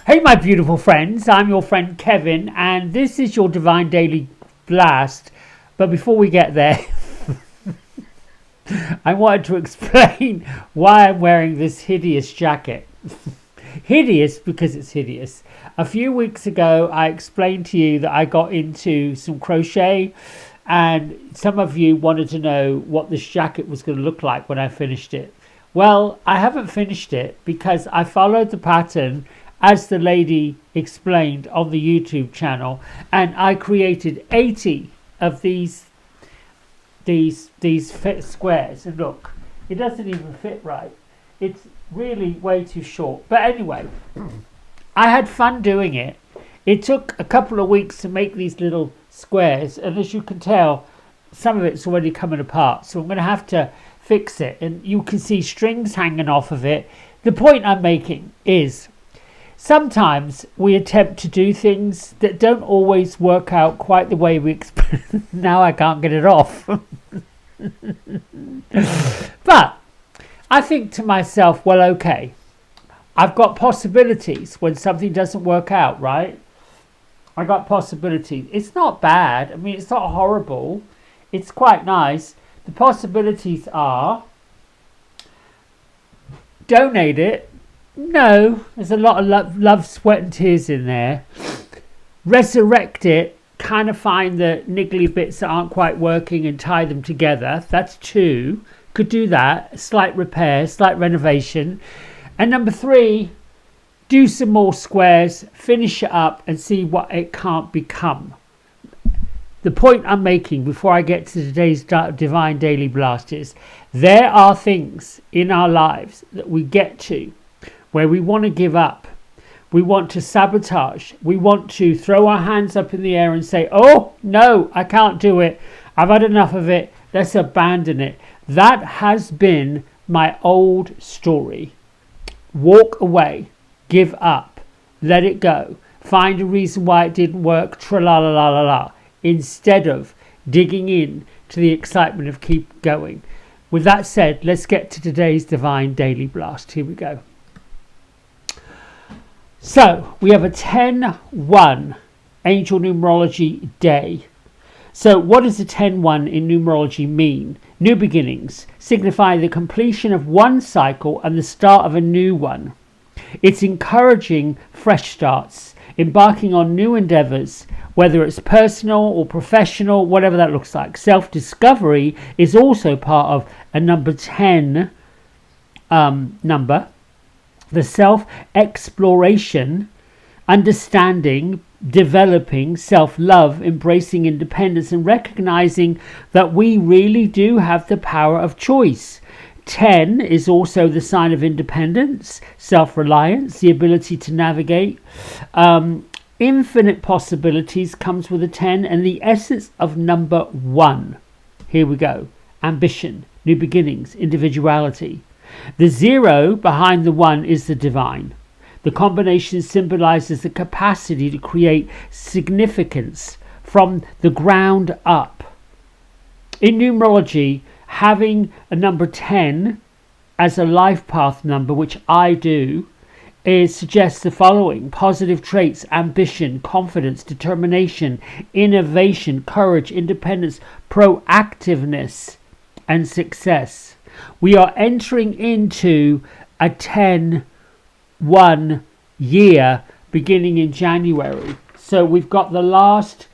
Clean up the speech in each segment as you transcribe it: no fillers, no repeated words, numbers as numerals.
Hey, my beautiful friends, I'm your friend Kevin, and this is your Divine Daily Blast. But before we get there, I wanted to explain why I'm wearing this hideous jacket. Hideous because it's hideous. A few weeks ago, I explained to you that I got into some crochet, and some of you wanted to know what this jacket was going to look like when I finished it. Well, I haven't finished it because I followed the pattern as the lady explained on the YouTube channel, and I created 80 of these fit squares. And look, it doesn't even fit right. It's really way too short. But anyway, I had fun doing it. It took a couple of weeks to make these little squares, and as you can tell, some of it's already coming apart, so I'm going to have to fix it. And you can see strings hanging off of it. The point I'm making is sometimes we attempt to do things that don't always work out quite the way we expect. Now I can't get it off. But I think to myself, well, okay, I've got possibilities when something doesn't work out, right? I got possibilities. It's not bad. I mean, it's not horrible. It's quite nice. The possibilities are donate it. No, there's a lot of love, sweat and tears in there. Resurrect it, kind of find the niggly bits that aren't quite working and tie them together. That's 2. Could do that. Slight repair, slight renovation. And number 3, do some more squares, finish it up and see what it can't become. The point I'm making before I get to today's Divine Daily Blast is there are things in our lives that we get to where we want to give up, we want to sabotage, we want to throw our hands up in the air and say, oh no, I can't do it, I've had enough of it, let's abandon it. That has been my old story. Walk away, give up, let it go, find a reason why it didn't work, tra-la-la-la-la-la, instead of digging in to the excitement of keep going. With that said, let's get to today's Divine Daily Blast. Here we go. So we have a 10-1 angel numerology day. So what does a 10-1 in numerology mean? New beginnings signify the completion of one cycle and the start of a new one. It's encouraging fresh starts, embarking on new endeavors, whether it's personal or professional, whatever that looks like. Self-discovery is also part of a number 10 number. The self-exploration, understanding, developing self-love, embracing independence, and recognizing that we really do have the power of choice. 10 is also the sign of independence, self-reliance, the ability to navigate. Infinite possibilities comes with a 10, and the essence of number 1. Here we go. Ambition, new beginnings, individuality. The 0 behind the 1 is the divine. The combination symbolizes the capacity to create significance from the ground up. In numerology, having a number 10 as a life path number, which I do, suggests the following: positive traits: ambition, confidence, determination, innovation, courage, independence, proactiveness, and success. We are entering into a 10-1 year beginning in January. So we've got the last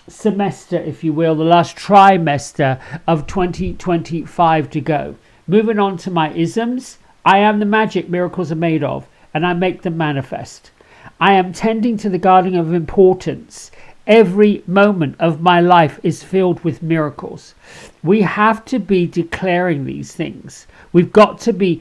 semester, if you will, the last trimester of 2025 to go. Moving on to my isms. I am the magic miracles are made of, and I make them manifest. I am tending to the garden of importance. Every moment of my life is filled with miracles. We have to be declaring these things. We've got to be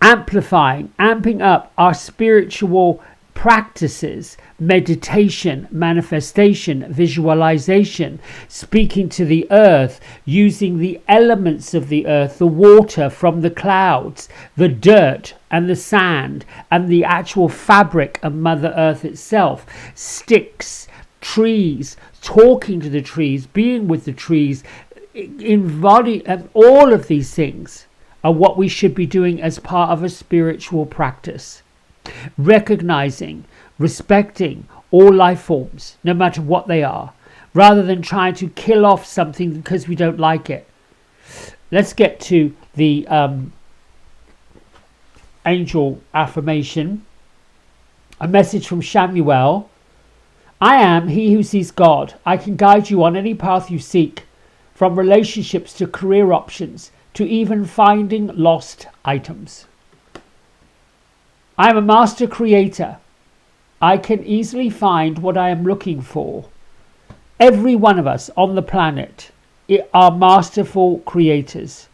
amplifying, amping up our spiritual practices, meditation, manifestation, visualization, speaking to the earth, using the elements of the earth, the water from the clouds, the dirt and the sand, and the actual fabric of Mother Earth itself, sticks, trees, talking to the trees, being with the trees, embody all of these things are what we should be doing as part of a spiritual practice. Recognizing, respecting all life forms, no matter what they are, rather than trying to kill off something because we don't like it. Let's get to the angel affirmation. A message from Shamuel. I am he who sees God. I can guide you on any path you seek, from relationships to career options, to even finding lost items. I am a master creator. I can easily find what I am looking for. Every one of us on the planet are masterful creators.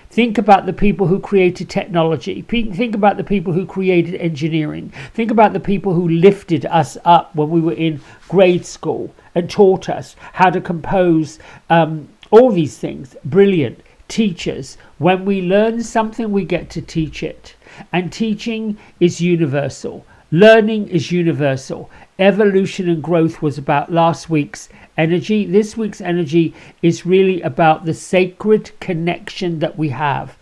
Think about the people who created technology. Think about the people who created engineering. Think about the people who lifted us up when we were in grade school and taught us how to compose all these things. Brilliant teachers. When we learn something, we get to teach it. And teaching is universal. Learning is universal. Evolution and growth was about last week's energy. This week's energy is really about the sacred connection that we have.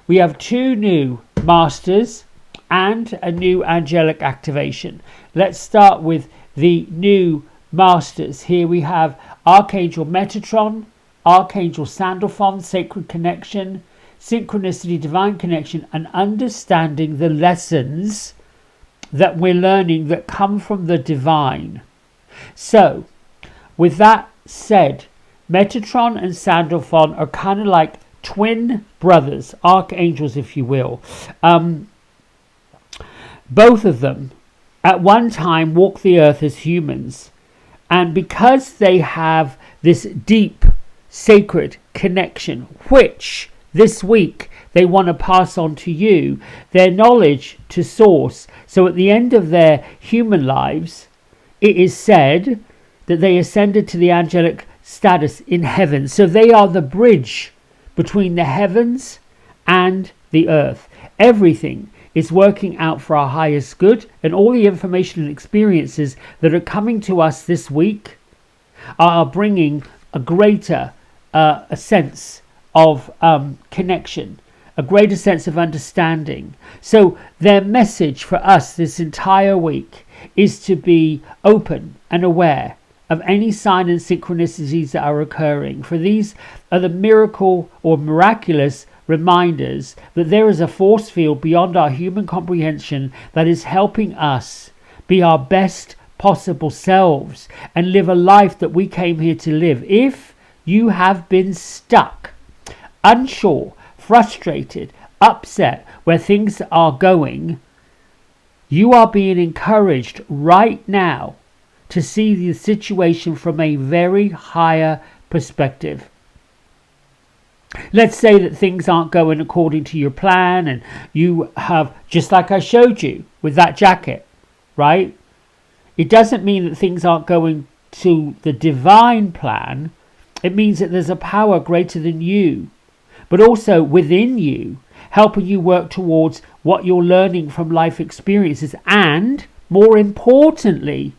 We have 2 new masters and a new angelic activation. Let's start with the new masters. Here we have Archangel Metatron, Archangel Sandalphon, sacred connection, synchronicity, divine connection, and understanding the lessons that we're learning that come from the divine. So, with that said, Metatron and Sandalphon are kind of like twin brothers, archangels, if you will. Both of them at one time walked the earth as humans, and because they have this deep sacred connection, which this week they want to pass on to you, their knowledge to source. So at the end of their human lives, it is said that they ascended to the angelic status in heaven. So they are the bridge between the heavens and the earth. Everything is working out for our highest good, and all the information and experiences that are coming to us this week are bringing a greater a sense of connection, a greater sense of understanding. So their message for us this entire week is to be open and aware of any sign and synchronicities that are occurring. For these are the miracle or miraculous reminders that there is a force field beyond our human comprehension that is helping us be our best possible selves and live a life that we came here to live. If you have been stuck, unsure, frustrated, upset where things are going, you are being encouraged right now to see the situation from a very higher perspective. Let's say that things aren't going according to your plan, and you have, just like I showed you with that jacket, right? It doesn't mean that things aren't going to the divine plan. It means that there's a power greater than you, but also within you, helping you work towards what you're learning from life experiences, and more importantly,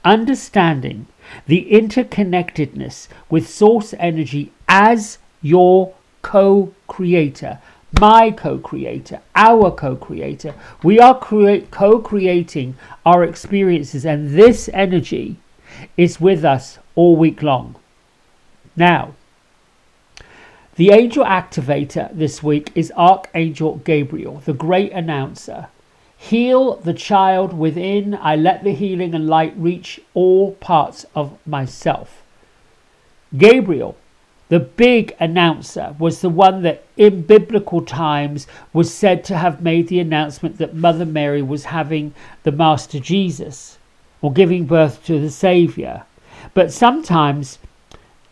understanding the interconnectedness with source energy as your co-creator, my co-creator, our co-creator. We are co-creating our experiences, and this energy is with us all week long. Now, the angel activator this week is Archangel Gabriel, the great announcer. Heal the child within. I let the healing and light reach all parts of myself. Gabriel, the big announcer, was the one that in biblical times was said to have made the announcement that Mother Mary was having the Master Jesus, or giving birth to the Saviour. But sometimes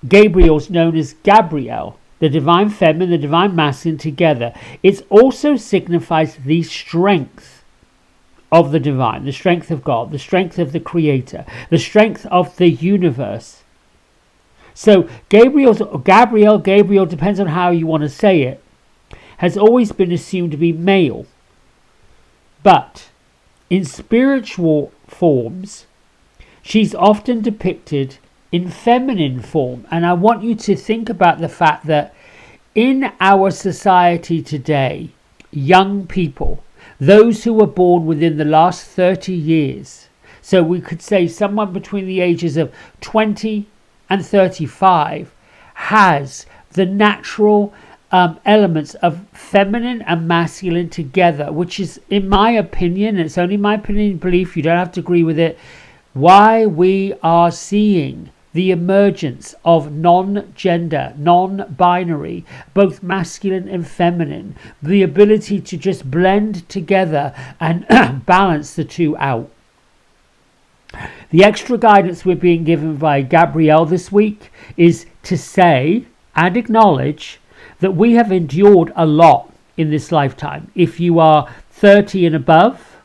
Gabriel's known as Gabriel, the divine feminine, the divine masculine together. It also signifies the strength of the divine, the strength of God, the strength of the Creator, the strength of the universe. So Gabriel, depends on how you want to say it, has always been assumed to be male. But in spiritual forms, she's often depicted in feminine form. And I want you to think about the fact that in our society today, young people, those who were born within the last 30 years. So we could say someone between the ages of 20 and 35 has the natural elements of feminine and masculine together, which is, in my opinion, and it's only my opinion and belief, you don't have to agree with it, why we are seeing the emergence of non-gender, non-binary, both masculine and feminine, the ability to just blend together and balance the two out. The extra guidance we're being given by Gabrielle this week is to say and acknowledge that we have endured a lot in this lifetime. If you are 30 and above,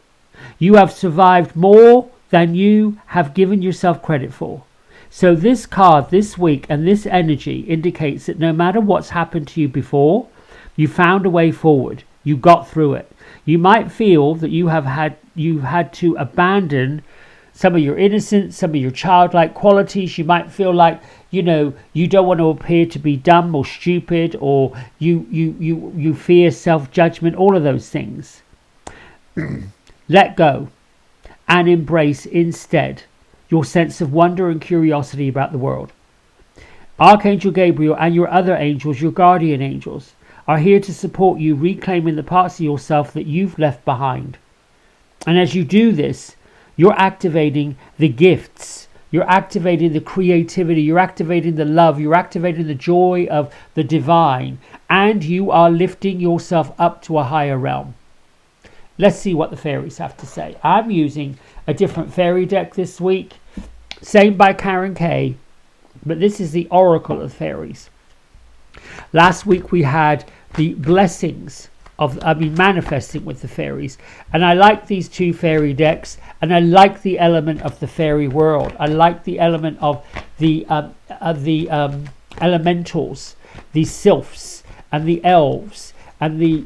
you have survived more than you have given yourself credit for. So this card this week and this energy indicates that no matter what's happened to you before, you found a way forward. You got through it. You might feel that you've had to abandon some of your innocence, some of your childlike qualities. You might feel like, you don't want to appear to be dumb or stupid, or you fear self-judgment, all of those things. Let go and embrace instead your sense of wonder and curiosity about the world. Archangel Gabriel and your other angels, your guardian angels, are here to support you reclaiming the parts of yourself that you've left behind. And as you do this, you're activating the gifts, you're activating the creativity, you're activating the love, you're activating the joy of the divine, and you are lifting yourself up to a higher realm. Let's see what the fairies have to say. I'm using a different fairy deck this week, same by Karen Kay, but this is the Oracle of Fairies. Last week we had the blessings of manifesting with the fairies, and I like these two fairy decks, and I like the element of the fairy world. I like the element of the elementals, the sylphs and the elves and the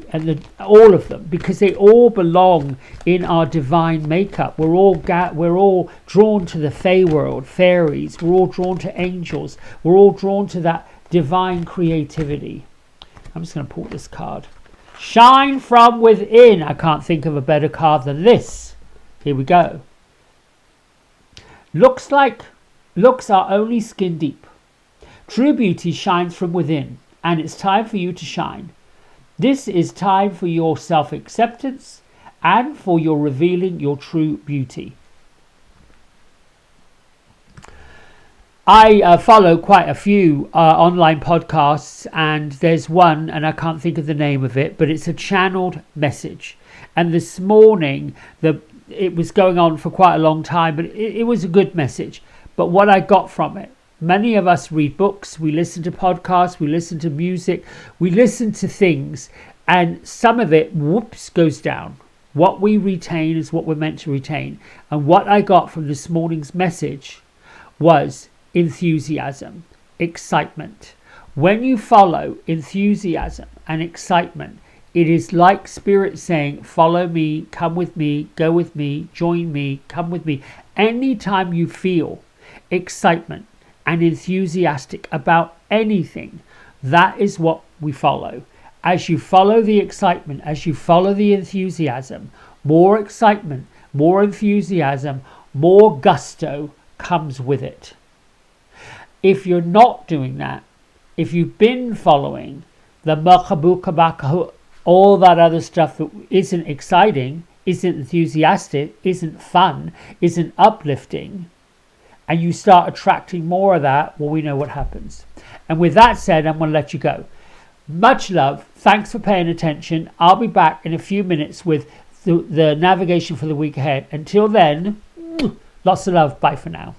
all of them, because they all belong in our divine makeup. We're all drawn to the Fey world, fairies. We're all drawn to angels. We're all drawn to that divine creativity. I'm just going to pull this card. Shine from within. I can't think of a better card than this. Here we go. Looks are only skin deep. True beauty shines from within, and it's time for you to shine. This is time for your self-acceptance and for your revealing your true beauty. I follow quite a few online podcasts, and there's one, and I can't think of the name of it, but it's a channeled message. And this morning, it was going on for quite a long time, but it was a good message. But what I got from it, many of us read books, we listen to podcasts, we listen to music, we listen to things, and some of it, goes down. What we retain is what we're meant to retain. And what I got from this morning's message was enthusiasm, excitement. When you follow enthusiasm and excitement, it is like spirit saying, follow me, come with me, go with me, join me, come with me. Anytime you feel excitement and enthusiastic about anything, that is what we follow. As you follow the excitement, as you follow the enthusiasm, more excitement, more enthusiasm, more gusto comes with it. If you're not doing that, if you've been following the makabukabaka, all that other stuff that isn't exciting, isn't enthusiastic, isn't fun, isn't uplifting, and you start attracting more of that, well, we know what happens. And with that said, I'm going to let you go. Much love. Thanks for paying attention. I'll be back in a few minutes with the navigation for the week ahead. Until then, lots of love. Bye for now.